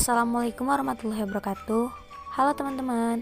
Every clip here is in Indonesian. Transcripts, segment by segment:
Assalamualaikum warahmatullahi wabarakatuh. Halo teman-teman.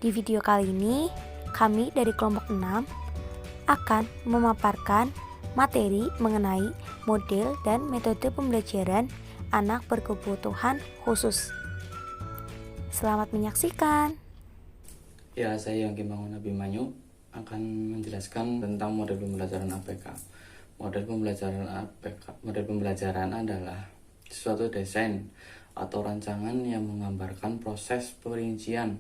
Di video kali ini, kami dari kelompok 6 akan memaparkan materi mengenai model dan metode pembelajaran anak berkebutuhan khusus. Selamat menyaksikan. Ya, saya Yongki Bangun Abimanyu akan menjelaskan tentang model pembelajaran APK. Model pembelajaran adalah suatu desain atau rancangan yang menggambarkan proses perincian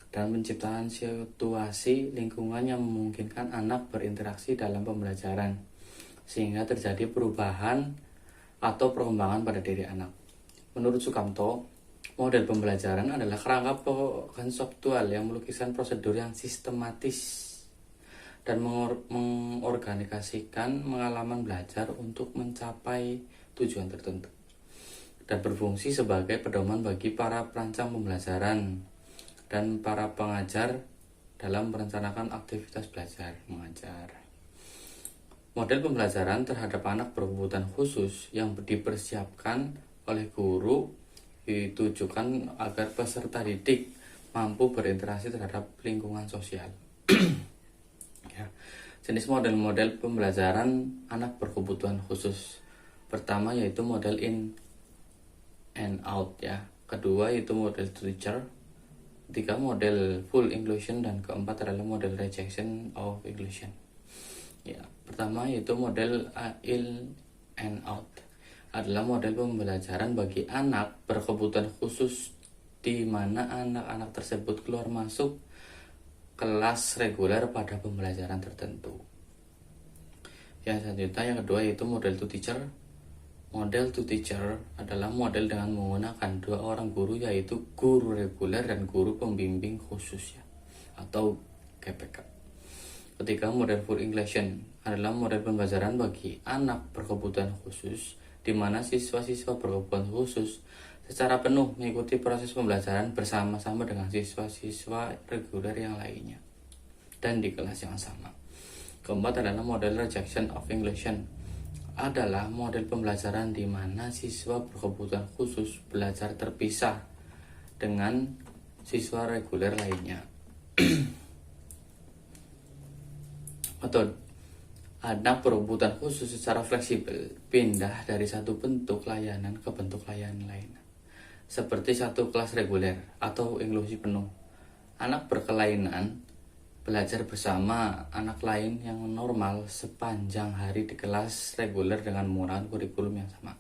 dan penciptaan situasi lingkungan yang memungkinkan anak berinteraksi dalam pembelajaran sehingga terjadi perubahan atau perkembangan pada diri anak. Menurut Sukamto, model pembelajaran adalah kerangka konseptual yang melukiskan prosedur yang sistematis dan mengorganisasikan pengalaman belajar untuk mencapai tujuan tertentu dan berfungsi sebagai pedoman bagi para perancang pembelajaran dan para pengajar dalam merencanakan aktivitas belajar mengajar. Model pembelajaran terhadap anak berkebutuhan khusus yang dipersiapkan oleh guru ditujukan agar peserta didik mampu berinteraksi terhadap lingkungan sosial. Ya. Jenis model-model pembelajaran anak berkebutuhan khusus. Pertama yaitu model in and out ya. Kedua yaitu model teacher. Ketiga model full inclusion dan keempat adalah model rejection of inclusion. Ya, pertama yaitu model in and out adalah model pembelajaran bagi anak berkebutuhan khusus di mana anak-anak tersebut keluar masuk kelas reguler pada pembelajaran tertentu. Yang selanjutnya yang kedua yaitu model to teacher. Model to teacher adalah model dengan menggunakan dua orang guru yaitu guru reguler dan guru pembimbing khusus ya, atau GPK. Ketiga model full inclusion adalah model pembelajaran bagi anak berkebutuhan khusus di mana siswa-siswa berkebutuhan khusus secara penuh mengikuti proses pembelajaran bersama-sama dengan siswa-siswa reguler yang lainnya dan di kelas yang sama. Keempat adalah model rejection of inclusion adalah model pembelajaran di mana siswa berkebutuhan khusus belajar terpisah dengan siswa reguler lainnya. Atau anak berkebutuhan khusus secara fleksibel pindah dari satu bentuk layanan ke bentuk layanan lain, seperti satu kelas reguler atau inklusi penuh. Anak berkelainan belajar bersama anak lain yang normal sepanjang hari di kelas reguler dengan menggunakan kurikulum yang sama.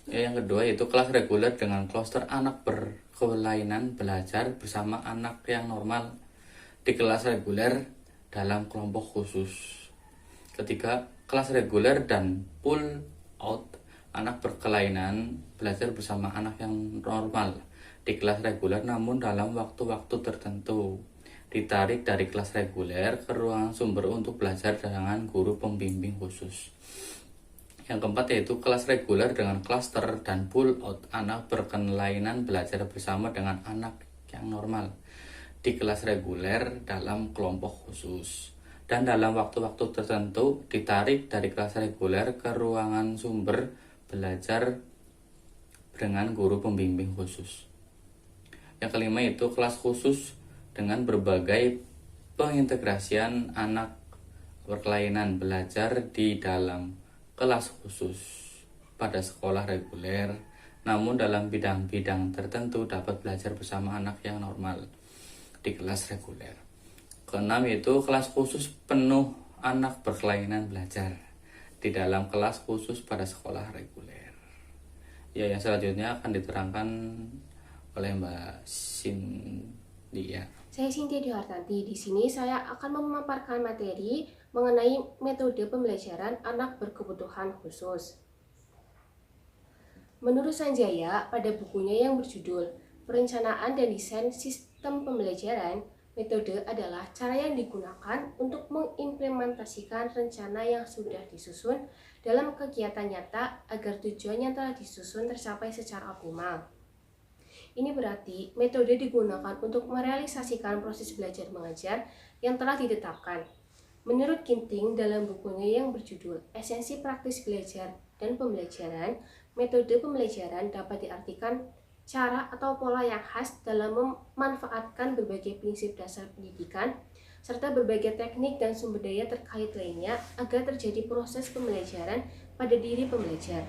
Yang kedua yaitu kelas reguler dengan klaster anak berkelainan belajar bersama anak yang normal di kelas reguler dalam kelompok khusus. Ketiga, kelas reguler dan pull out anak berkelainan belajar bersama anak yang normal di kelas reguler namun dalam waktu-waktu tertentu ditarik dari kelas reguler ke ruang sumber untuk belajar dengan guru pembimbing khusus. Yang keempat yaitu kelas reguler dengan klaster dan pull out anak berkelainan belajar bersama dengan anak yang normal di kelas reguler dalam kelompok khusus dan dalam waktu-waktu tertentu ditarik dari kelas reguler ke ruangan sumber belajar dengan guru pembimbing khusus. Yang kelima yaitu kelas khusus dengan berbagai pengintegrasian anak berkelainan belajar di dalam kelas khusus pada sekolah reguler namun dalam bidang-bidang tertentu dapat belajar bersama anak yang normal di kelas reguler. Keenam yaitu kelas khusus penuh anak berkelainan belajar di dalam kelas khusus pada sekolah reguler. Ya, yang selanjutnya akan diterangkan oleh Mbak Cindy. Saya Cynthia Dihartanti. Di sini saya akan memaparkan materi mengenai metode pembelajaran anak berkebutuhan khusus. Menurut Sanjaya, pada bukunya yang berjudul Perencanaan dan Desain Sistem Pembelajaran, metode adalah cara yang digunakan untuk mengimplementasikan rencana yang sudah disusun dalam kegiatan nyata agar tujuan yang telah disusun tercapai secara optimal. Ini berarti metode digunakan untuk merealisasikan proses belajar mengajar yang telah ditetapkan. Menurut Ginting dalam bukunya yang berjudul Esensi Praktis Belajar dan Pembelajaran, metode pembelajaran dapat diartikan cara atau pola yang khas dalam memanfaatkan berbagai prinsip dasar pendidikan, serta berbagai teknik dan sumber daya terkait lainnya agar terjadi proses pembelajaran pada diri pembelajar.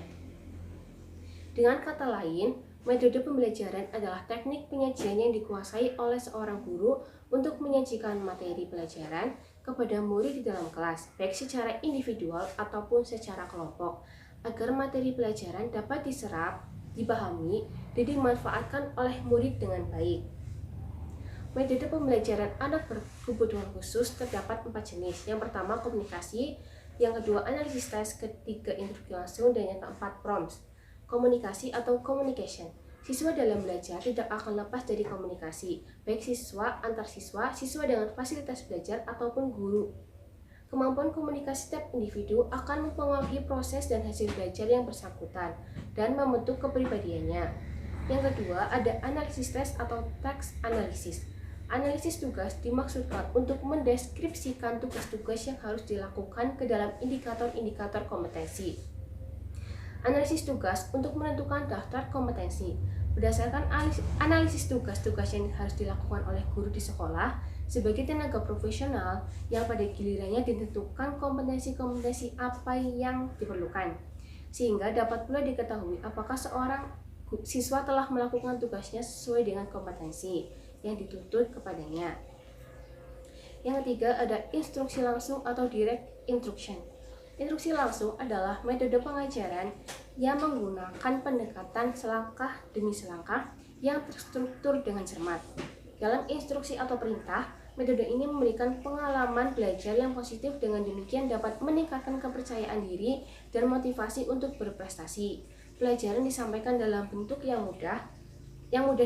Dengan kata lain, metode pembelajaran adalah teknik penyajian yang dikuasai oleh seorang guru untuk menyajikan materi pelajaran kepada murid di dalam kelas, baik secara individual ataupun secara kelompok, agar materi pelajaran dapat diserap, dipahami, dan dimanfaatkan oleh murid dengan baik. Metode pembelajaran anak berkebutuhan khusus terdapat 4 jenis. Yang pertama komunikasi, yang kedua analisis tes, ketiga instruksi langsung, dan yang keempat prompts. Komunikasi atau communication. Siswa dalam belajar tidak akan lepas dari komunikasi, baik siswa, antar siswa, siswa dengan fasilitas belajar, ataupun guru. Kemampuan komunikasi setiap individu akan mempengaruhi proses dan hasil belajar yang bersangkutan dan membentuk kepribadiannya. Yang kedua, ada analisis tes atau text analysis. Analisis tugas dimaksudkan untuk mendeskripsikan tugas-tugas yang harus dilakukan ke dalam indikator-indikator kompetensi. Analisis tugas untuk menentukan daftar kompetensi. Berdasarkan analisis tugas-tugas yang harus dilakukan oleh guru di sekolah sebagai tenaga profesional yang pada gilirannya ditentukan kompetensi-kompetensi apa yang diperlukan, sehingga dapat pula diketahui apakah seorang siswa telah melakukan tugasnya sesuai dengan kompetensi yang dituntut kepadanya. Yang ketiga ada instruksi langsung atau direct instruction. Instruksi langsung adalah metode pengajaran yang menggunakan pendekatan selangkah demi selangkah yang terstruktur dengan cermat. Dalam instruksi atau perintah, metode ini memberikan pengalaman belajar yang positif, dengan demikian dapat meningkatkan kepercayaan diri dan motivasi untuk berprestasi. Pelajaran disampaikan dalam bentuk yang mudah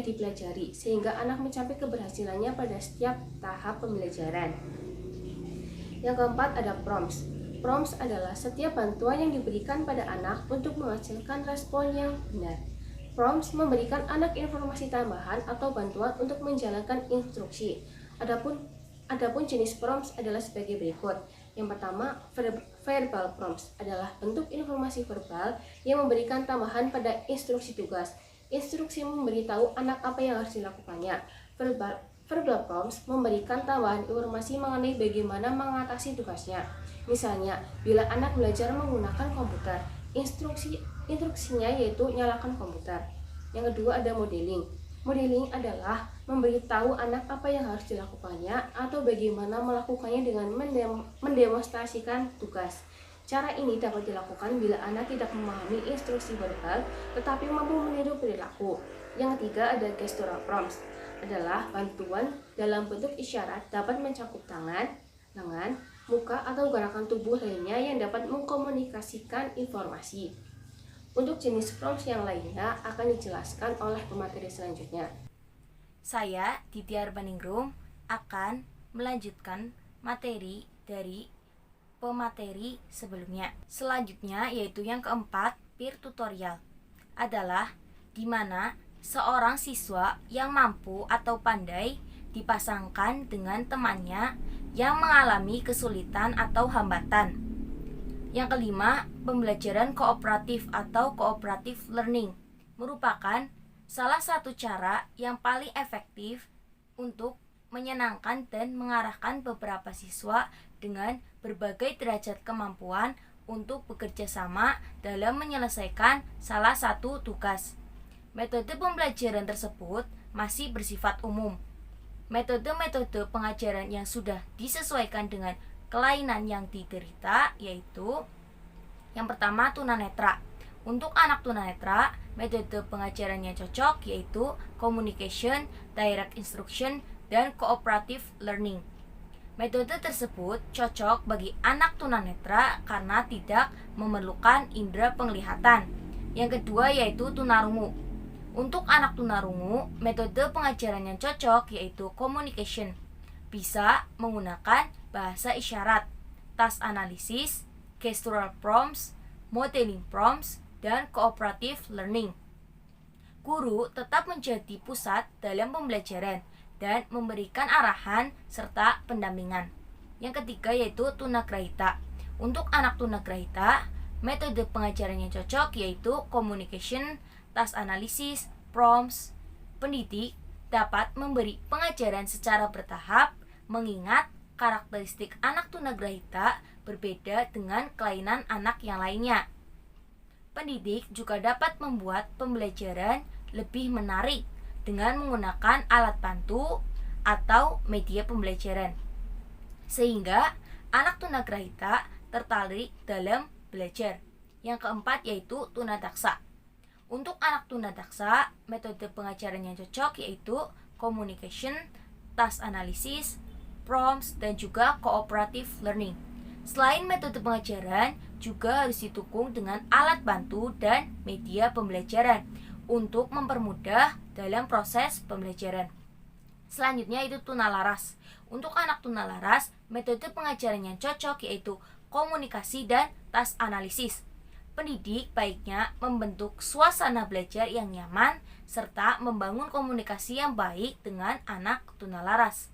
dipelajari, sehingga anak mencapai keberhasilannya pada setiap tahap pembelajaran. Yang keempat ada prompts. Prompts adalah setiap bantuan yang diberikan pada anak untuk menghasilkan respon yang benar. Prompts memberikan anak informasi tambahan atau bantuan untuk menjalankan instruksi. Adapun jenis prompts adalah sebagai berikut. Yang pertama, verbal prompts adalah bentuk informasi verbal yang memberikan tambahan pada instruksi tugas. Instruksi memberitahu anak apa yang harus dilakukannya. Verbal prompts memberikan tambahan informasi mengenai bagaimana mengatasi tugasnya. Misalnya, bila anak belajar menggunakan komputer, instruksinya yaitu nyalakan komputer. Yang kedua ada modeling. Modeling adalah memberitahu anak apa yang harus dilakukannya atau bagaimana melakukannya dengan mendemonstrasikan tugas. Cara ini dapat dilakukan bila anak tidak memahami instruksi verbal tetapi mampu meniru perilaku. Yang ketiga ada gestural prompts, adalah bantuan dalam bentuk isyarat dapat mencakup tangan, lengan, muka, atau gerakan tubuh lainnya yang dapat mengkomunikasikan informasi. Untuk jenis prompts yang lainnya akan dijelaskan oleh pemateri selanjutnya. Saya, Ditya Arbaningrum, akan melanjutkan materi dari pemateri sebelumnya. Selanjutnya yaitu yang keempat, peer tutorial, adalah di mana seorang siswa yang mampu atau pandai dipasangkan dengan temannya yang mengalami kesulitan atau hambatan. Yang kelima, pembelajaran kooperatif atau cooperative learning merupakan salah satu cara yang paling efektif untuk menyenangkan dan mengarahkan beberapa siswa dengan berbagai derajat kemampuan untuk bekerja sama dalam menyelesaikan salah satu tugas. Metode pembelajaran tersebut masih bersifat umum. Metode-metode pengajaran yang sudah disesuaikan dengan kelainan yang diderita yaitu yang pertama tunanetra. Untuk anak tunanetra, metode pengajaran yang cocok yaitu communication, direct instruction, dan cooperative learning. Metode tersebut cocok bagi anak tunanetra karena tidak memerlukan indera penglihatan. Yang kedua yaitu tunarungu. Untuk anak tunarungu, metode pengajaran yang cocok yaitu communication. Bisa menggunakan bahasa isyarat, task analysis, gestural prompts, modeling prompts, dan cooperative learning. Guru tetap menjadi pusat dalam pembelajaran dan memberikan arahan serta pendampingan. Yang ketiga yaitu tunagrahita. Untuk anak tunagrahita, metode pengajaran yang cocok yaitu communication, task analysis, prompts. Pendidik dapat memberi pengajaran secara bertahap mengingat karakteristik anak tunagrahita berbeda dengan kelainan anak yang lainnya. Pendidik juga dapat membuat pembelajaran lebih menarik dengan menggunakan alat bantu atau media pembelajaran, sehingga anak tunagrahita tertarik dalam belajar. Yang keempat yaitu tunadaksa. Untuk anak tunadaksa, metode pengajaran yang cocok yaitu communication, task analysis, prompts, dan juga cooperative learning. Selain metode pengajaran, juga harus didukung dengan alat bantu dan media pembelajaran untuk mempermudah dalam proses pembelajaran. Selanjutnya itu tunalaras. Untuk anak tunalaras, metode pengajaran yang cocok yaitu komunikasi dan task analisis. Pendidik baiknya membentuk suasana belajar yang nyaman serta membangun komunikasi yang baik dengan anak tunalaras.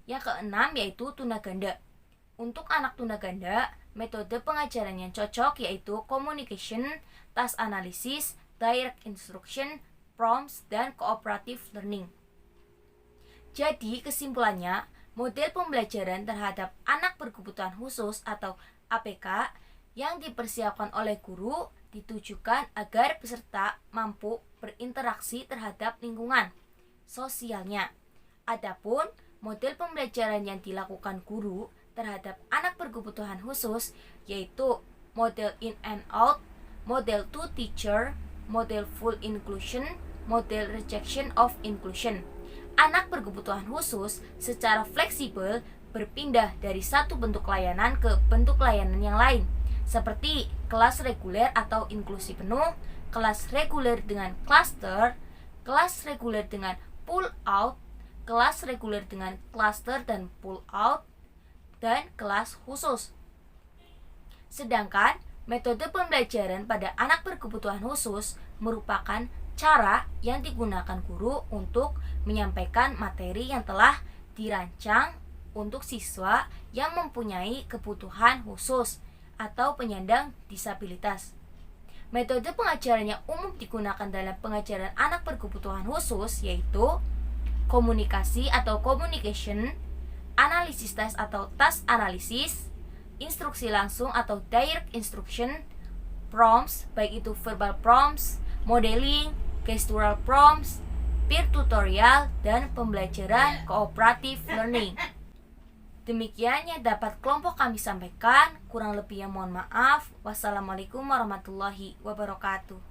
Yang keenam yaitu tunaganda. Untuk anak tunaganda, metode pengajaran yang cocok yaitu communication, task analysis, direct instruction, prompts, dan cooperative learning. Jadi kesimpulannya, model pembelajaran terhadap anak berkebutuhan khusus atau APK yang dipersiapkan oleh guru ditujukan agar peserta mampu berinteraksi terhadap lingkungan sosialnya. Adapun model pembelajaran yang dilakukan guru terhadap anak berkebutuhan khusus yaitu model in and out, model two teacher, model full inclusion, model rejection of inclusion. Anak berkebutuhan khusus secara fleksibel berpindah dari satu bentuk layanan ke bentuk layanan yang lain, seperti kelas reguler atau inklusi penuh, kelas reguler dengan cluster, kelas reguler dengan pull out, kelas reguler dengan cluster dan pull out, dan kelas khusus. Sedangkan metode pembelajaran pada anak berkebutuhan khusus merupakan cara yang digunakan guru untuk menyampaikan materi yang telah dirancang untuk siswa yang mempunyai kebutuhan khusus atau penyandang disabilitas. Metode pengajaran yang umum digunakan dalam pengajaran anak berkebutuhan khusus yaitu komunikasi atau communication, analisis tes atau task analysis, instruksi langsung atau direct instruction, prompts, baik itu verbal prompts, modeling, gestural prompts, peer tutorial, dan pembelajaran cooperative learning. Demikian yang dapat kelompok kami sampaikan, kurang lebihnya mohon maaf. Wassalamualaikum warahmatullahi wabarakatuh.